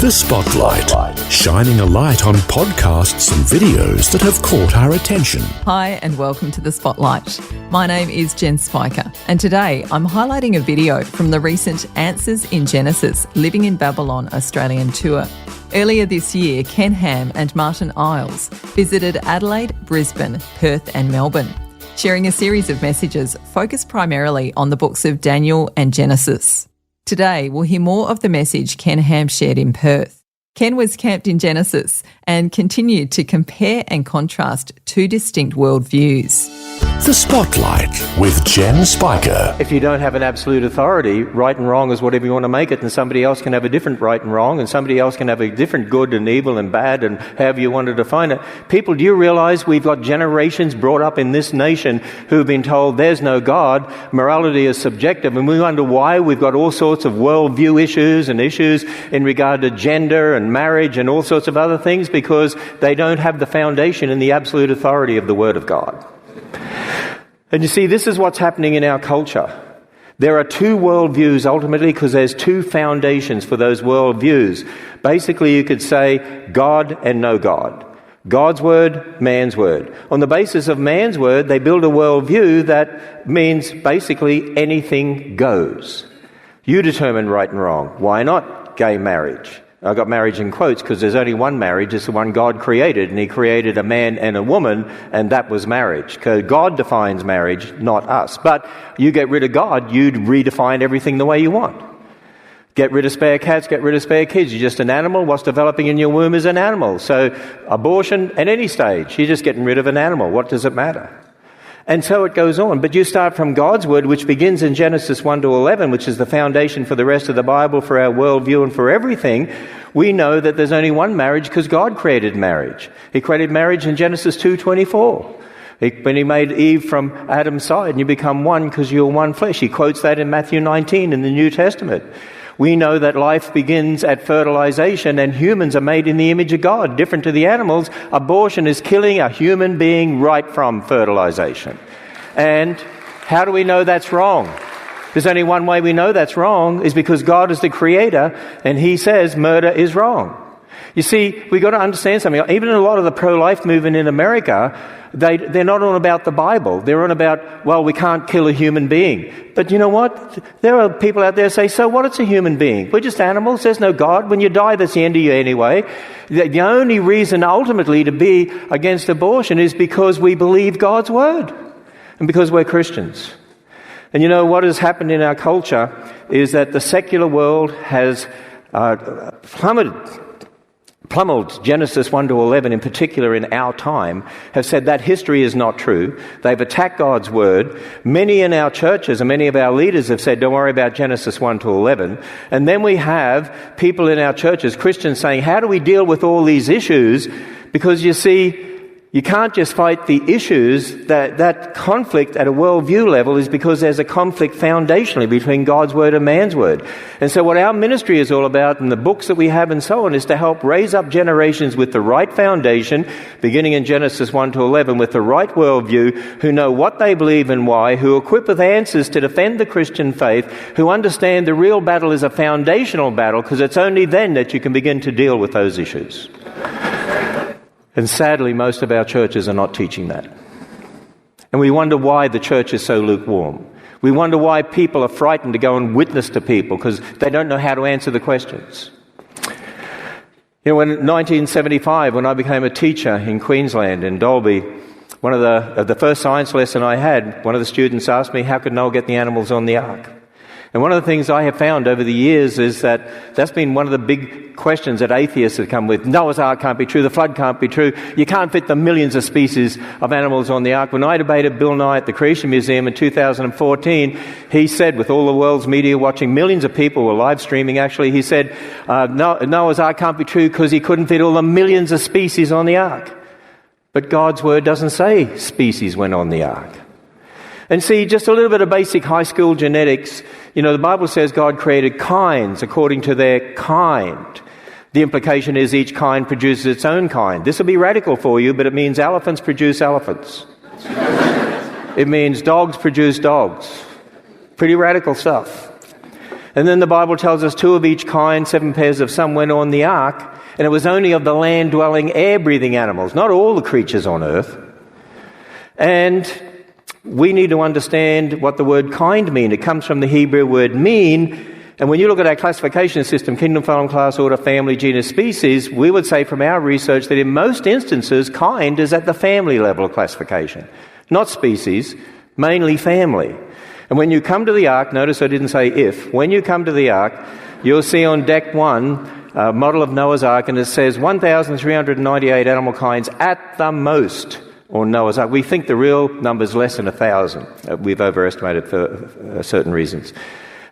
The Spotlight, shining a light on podcasts and videos that have caught our attention. Hi and welcome to The Spotlight. My name is Jen Spiker and today I'm highlighting a video from the recent Answers in Genesis Living in Babylon Australian tour. Earlier this year, Ham and Martyn Iles visited Adelaide, Brisbane, Perth and Melbourne, sharing a series of messages focused primarily on the books of Daniel and Genesis. Today, we'll hear more of the message Ham shared in Perth. Ken was camped in Genesis and continued to compare and contrast two distinct worldviews. The Spotlight with Jen Spiker. If you don't have an absolute authority, right and wrong is whatever you want to make it, and somebody else can have a different right and wrong, and somebody else can have a different good and evil and bad, and however you want to define it. People, do you realize we've got generations brought up in this nation who've been told there's no God, morality is subjective, and we wonder why we've got all sorts of worldview issues and issues in regard to gender and marriage and all sorts of other things, because they don't have the foundation in the absolute authority of the Word of God. And you see, this is what's happening in our culture. There are two worldviews ultimately because there's two foundations for those worldviews. Basically, you could say God and no God. God's word, man's word. On the basis of man's word, they build a worldview that means basically anything goes. You determine right and wrong. Why not gay marriage? I got marriage in quotes because there's only one marriage. It's the one God created, and He created a man and a woman, and that was marriage. Because God defines marriage, not us. But you get rid of God, you'd redefine everything the way you want. Get rid of spare cats, get rid of spare kids. You're just an animal. What's developing in your womb is an animal. So abortion at any stage, you're just getting rid of an animal. What does it matter? And so it goes on. But you start from God's word, which begins in Genesis 1 to 11, which is the foundation for the rest of the Bible, for our worldview and for everything. We know that there's only one marriage because God created marriage. He created marriage in Genesis 2:24. When He made Eve from Adam's side, and you become one because you're one flesh. He quotes that in Matthew 19 in the New Testament. We know that life begins at fertilization, and humans are made in the image of God. Different to the animals, abortion is killing a human being right from fertilization. And how do we know that's wrong? There's only one way we know that's wrong, is because God is the creator, and He says murder is wrong. You see, we've got to understand something. Even a lot of the pro-life movement in America, they're not on about the Bible. They're on about, well, we can't kill a human being. But you know what? There are people out there who say, so what, it's a human being. We're just animals. There's no God. When you die, that's the end of you anyway. The only reason ultimately to be against abortion is because we believe God's word and because we're Christians. And you know what has happened in our culture is that the secular world has plummeled. Genesis 1 to 11 in particular in our time have said that history is not true. They've attacked God's word. Many in our churches and many of our leaders have said, don't worry about Genesis 1 to 11. And then we have people in our churches, Christians, saying, how do we deal with all these issues? Because you see, you can't just fight the issues. That conflict at a worldview level is because there's a conflict foundationally between God's word and man's word. And so what our ministry is all about, and the books that we have and so on, is to help raise up generations with the right foundation, beginning in Genesis 1 to 11, with the right worldview, who know what they believe and why, who are equipped with answers to defend the Christian faith, who understand the real battle is a foundational battle, because it's only then that you can begin to deal with those issues. And sadly, most of our churches are not teaching that. And we wonder why the church is so lukewarm. We wonder why people are frightened to go and witness to people because they don't know how to answer the questions. You know, in 1975, when I became a teacher in Queensland, in Dalby, one of the first science lesson I had, one of the students asked me, how could Noah get the animals on the ark? And one of the things I have found over the years is that that's been one of the big questions that atheists have come with. Noah's Ark can't be true, the flood can't be true, you can't fit the millions of species of animals on the ark. When I debated Bill Nye at the Creation Museum in 2014, he said, with all the world's media watching, millions of people were live streaming actually, he said, Noah's Ark can't be true because he couldn't fit all the millions of species on the ark. But God's word doesn't say species went on the ark. And see, just a little bit of basic high school genetics. You know, the Bible says God created kinds according to their kind. The implication is each kind produces its own kind. This will be radical for you, but it means elephants produce elephants. It means dogs produce dogs. Pretty radical stuff. And then the Bible tells us 2 of each kind, 7 pairs of some went on the ark, and it was only of the land-dwelling, air-breathing animals, not all the creatures on earth. And we need to understand what the word kind mean. It comes from the Hebrew word mean. And when you look at our classification system, kingdom, phylum, class, order, family, genus, species, we would say from our research that in most instances, kind is at the family level of classification. Not species, mainly family. And when you come to the ark, notice I didn't say if, when you come to the ark, you'll see on deck 1 a model of Noah's Ark, and it says 1,398 animal kinds at the most on Noah's Ark. We think the real number is less than 1,000. We've overestimated for certain reasons.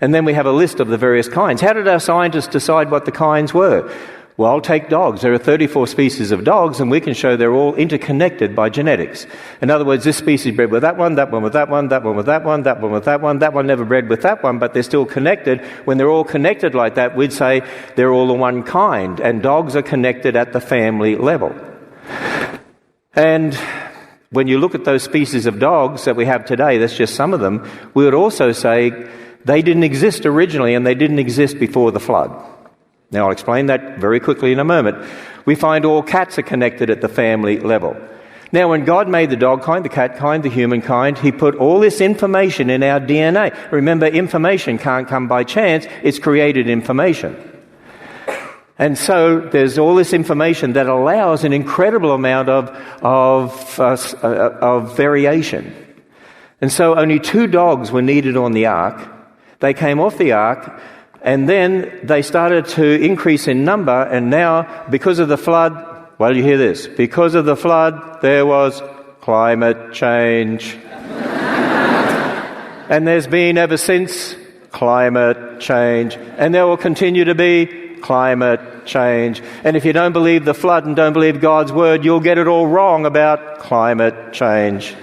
And then we have a list of the various kinds. How did our scientists decide what the kinds were? Well, take dogs. There are 34 species of dogs, and we can show they're all interconnected by genetics. In other words, this species bred with that one with that one, that one with that one, that one with that one, that one never bred with that one, but they're still connected. When they're all connected like that, we'd say they're all the one kind, and dogs are connected at the family level. And when you look at those species of dogs that we have today, that's just some of them, we would also say they didn't exist originally, and they didn't exist before the flood. Now, I'll explain that very quickly in a moment. We find all cats are connected at the family level. Now, when God made the dog kind, the cat kind, the human kind, He put all this information in our DNA. Remember, information can't come by chance. It's created information. And so there's all this information that allows an incredible amount of variation. And so only 2 dogs were needed on the ark. They came off the ark, and then they started to increase in number, and now, because of the flood, well, you hear this, because of the flood, there was climate change. And there's been ever since climate change, and there will continue to be climate change. And if you don't believe the flood and don't believe God's word, you'll get it all wrong about climate change.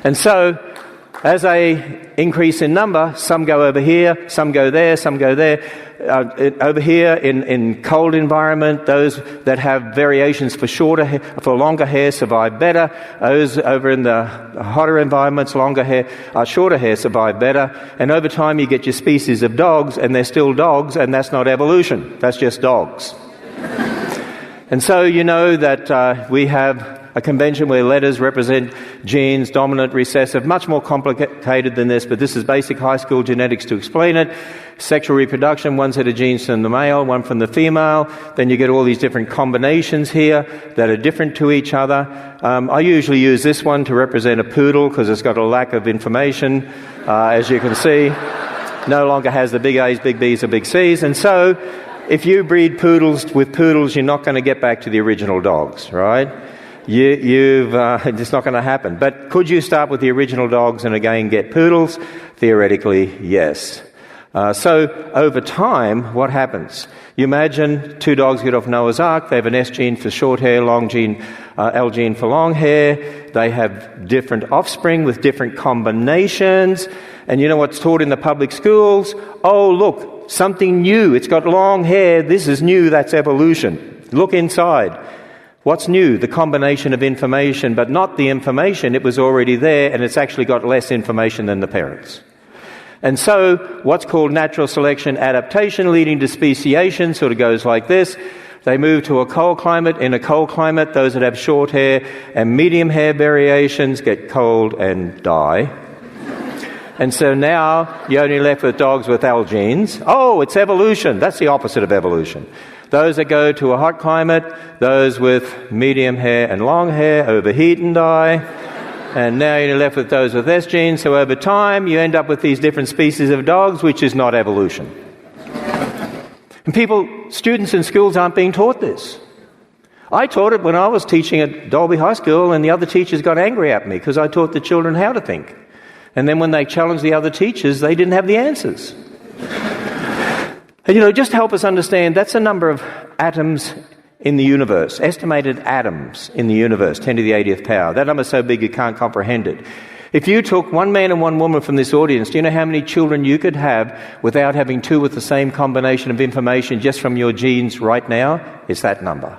And so, as they increase in number, some go over here, some go there, some go there. Over here in cold environment, those that have variations for longer hair survive better. Those over in the hotter environments, shorter hair survive better. And over time you get your species of dogs, and they're still dogs, and that's not evolution. That's just dogs. And so you know that we have a convention where letters represent genes, dominant, recessive, much more complicated than this, but this is basic high school genetics to explain it. Sexual reproduction, one set of genes from the male, one from the female. Then you get all these different combinations here that are different to each other. I usually use this one to represent a poodle because it's got a lack of information, as you can see. No longer has the big A's, big B's, or big C's. And so, if you breed poodles with poodles, you're not going to get back to the original dogs, right? It's not going to happen. But could you start with the original dogs and again get poodles? Theoretically, yes. So over time, what happens? You imagine 2 dogs get off Noah's Ark. They have an S gene for short hair, long gene, L gene for long hair. They have different offspring with different combinations. And you know what's taught in the public schools? Oh, look, something new. It's got long hair. This is new. That's evolution. Look inside. What's new? The combination of information, but not the information. It was already there, and it's actually got less information than the parents. And so what's called natural selection adaptation leading to speciation sort of goes like this. They move to a cold climate. In a cold climate, those that have short hair and medium hair variations get cold and die. And so now you're only left with dogs with L genes. Oh, it's evolution. That's the opposite of evolution. Those that go to a hot climate, those with medium hair and long hair overheat and die. And now you're left with those with S genes. So over time, you end up with these different species of dogs, which is not evolution. And students in schools aren't being taught this. I taught it when I was teaching at Dalby High School, and the other teachers got angry at me because I taught the children how to think. And then when they challenged the other teachers, they didn't have the answers. And just to help us understand, that's a number of atoms in the universe, estimated atoms in the universe, 10 to the 80th power. That number's so big you can't comprehend it. If you took 1 man and 1 woman from this audience, do you know how many children you could have without having 2 with the same combination of information just from your genes right now? It's that number.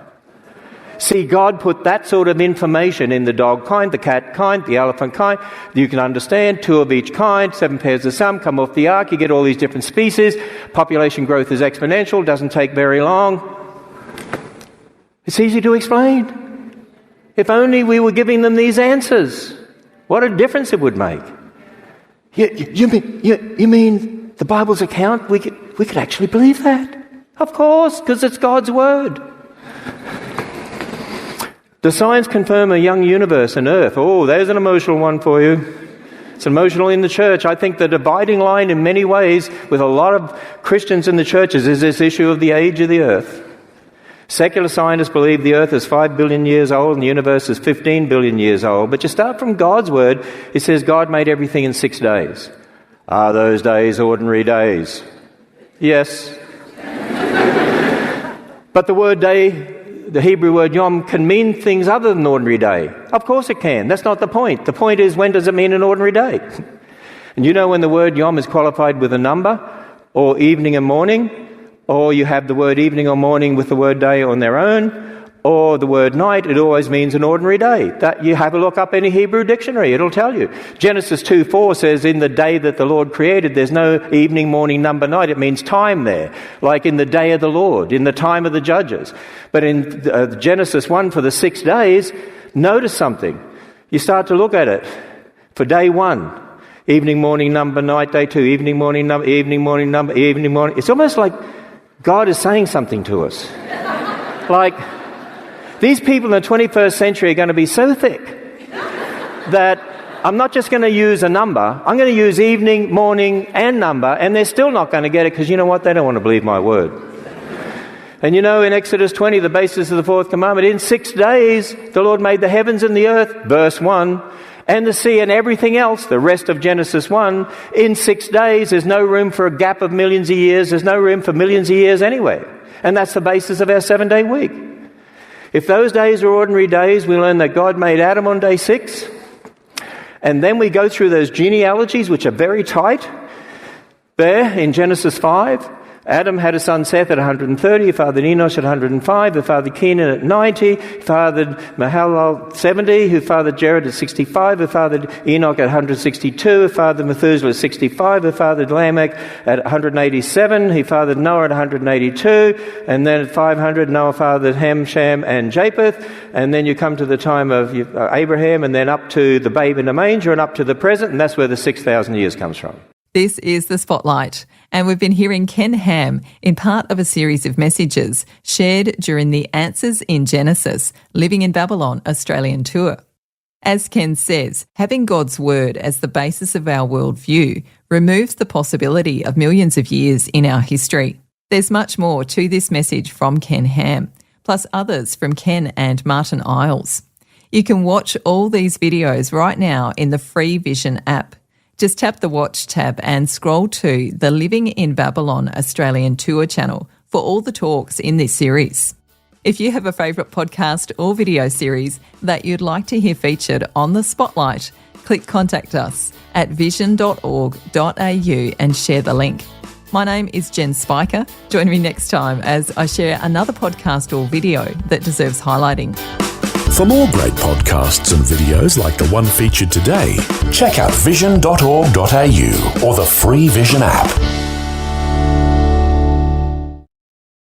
See, God put that sort of information in the dog kind, the cat kind, the elephant kind. You can understand 2 of each kind, 7 pairs of some, come off the ark, you get all these different species. Population growth is exponential, doesn't take very long. It's easy to explain. If only we were giving them these answers, what a difference it would make. You mean the Bible's account, we could actually believe that? Of course, because it's God's word. Does science confirm a young universe and Earth? Oh, there's an emotional one for you. It's emotional in the church. I think the dividing line in many ways with a lot of Christians in the churches is this issue of the age of the Earth. Secular scientists believe the Earth is 5 billion years old and the universe is 15 billion years old. But you start from God's word, it says God made everything in 6 days. Are those days ordinary days? Yes. But the word day, the Hebrew word yom, can mean things other than ordinary day. Of course it can. That's not the point. The point is, when does it mean an ordinary day? And you know when the word yom is qualified with a number, or evening and morning, or you have the word evening or morning with the word day on their own, or the word night, it always means an ordinary day. That you have a look up any Hebrew dictionary, it'll tell you. Genesis 2:4 says, in the day that the Lord created, there's no evening, morning, number, night. It means time there, like in the day of the Lord, in the time of the judges. But in Genesis 1, for the 6 days, notice something. You start to look at it. For day 1, evening, morning, number, night. Day 2, evening, morning, number, evening, morning, number, evening, morning. It's almost like God is saying something to us. Like, these people in the 21st century are going to be so thick that I'm not just going to use a number, I'm going to use evening, morning, and number, and they're still not going to get it because you know what? They don't want to believe my word. And you know, in Exodus 20, the basis of the 4th commandment, in 6 days the Lord made the heavens and the earth, verse 1, and the sea and everything else, the rest of Genesis 1. In 6 days, there's no room for a gap of millions of years. There's no room for millions of years anyway. And that's the basis of our 7-day week. If those days are ordinary days, we learn that God made Adam on day 6. And then we go through those genealogies, which are very tight. There in Genesis 5, Adam had a son Seth at 130, he fathered Enosh at 105, who fathered Kenan at 90, fathered Mahalalel at 70, who fathered Jared at 65, who fathered Enoch at 162, who fathered Methuselah at 65, who fathered Lamech at 187, he fathered Noah at 182, and then at 500 Noah fathered Ham, Shem, and Japheth, and then you come to the time of Abraham, and then up to the babe in the manger, and up to the present, and that's where the 6,000 years comes from. This is The Spotlight, and we've been hearing Ken Ham in part of a series of messages shared during the Answers in Genesis, Living in Babylon Australian tour. As Ken says, having God's word as the basis of our worldview removes the possibility of millions of years in our history. There's much more to this message from Ken Ham, plus others from Ken and Martyn Iles. You can watch all these videos right now in the free Vision app. Just tap the Watch tab and scroll to the Living in Babylon Australian Tour channel for all the talks in this series. If you have a favourite podcast or video series that you'd like to hear featured on The Spotlight, click Contact Us at vision.org.au and share the link. My name is Jen Spiker. Join me next time as I share another podcast or video that deserves highlighting. For more great podcasts and videos like the one featured today, check out vision.org.au or the free Vision app.